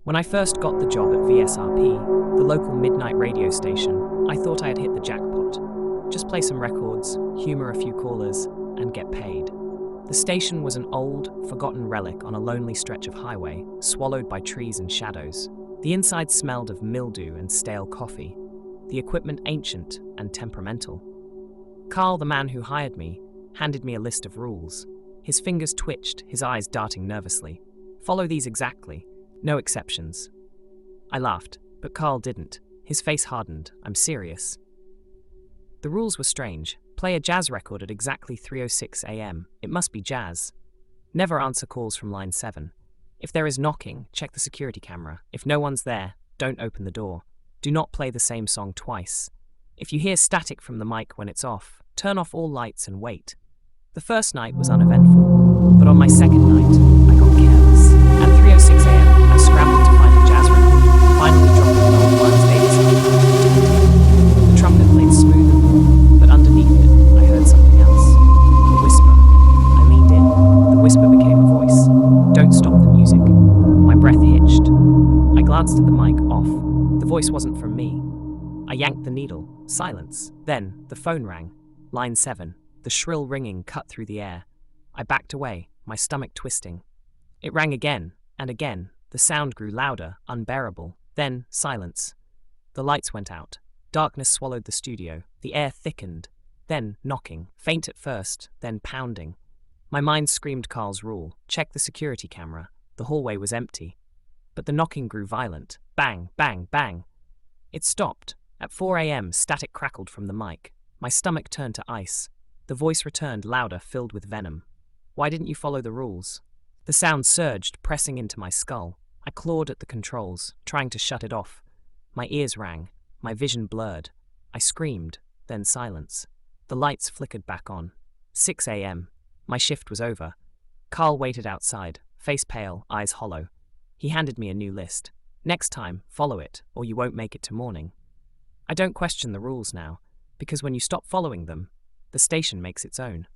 When I first got the job at VSRP, the local midnight radio station, I thought I had hit the jackpot. Just play some records, humor a few callers, and get paid. The station was an old, forgotten relic on a lonely stretch of highway, swallowed by trees and shadows. The inside smelled of mildew and stale coffee, the equipment ancient and temperamental. Carl, the man who hired me, handed me a list of rules. His fingers twitched, his eyes darting nervously. Follow these exactly. No exceptions. I laughed, but Carl didn't. His face hardened. I'm serious. The rules were strange. Play a jazz record at exactly 3:06 a.m. It must be jazz. Never answer calls from line 7. If there is knocking, check the security camera. If no one's there, don't open the door. Do not play the same song twice. If you hear static from the mic when it's off, turn off all lights and wait. The first night was uneventful, but on my second night, I got careless. At 3:06 a.m., I scrambled to find a jazz record, finally dropping an old Miles Davis album. The trumpet played smooth and warm, but underneath it, I heard something else. A whisper. I leaned in. The whisper became a voice. Don't stop the music. My breath hitched. I glanced at the mic, off. The voice wasn't from me. I yanked the needle. Silence. Then, the phone rang. Line 7. The shrill ringing cut through the air. I backed away, my stomach twisting. It rang again, and again. The sound grew louder, unbearable. Then, silence. The lights went out. Darkness swallowed the studio. The air thickened. Then, knocking. Faint at first, then pounding. My mind screamed Carl's rule. Check the security camera. The hallway was empty. But the knocking grew violent. Bang, bang, bang. It stopped. At 4 a.m., static crackled from the mic. My stomach turned to ice. The voice returned, louder, filled with venom. Why didn't you follow the rules? The sound surged, pressing into my skull. I clawed at the controls, trying to shut it off. My ears rang. My vision blurred. I screamed, then silence. The lights flickered back on. 6 a.m. My shift was over. Carl waited outside, face pale, eyes hollow. He handed me a new list. Next time, follow it, or you won't make it to morning. I don't question the rules now, because when you stop following them, the station makes its own.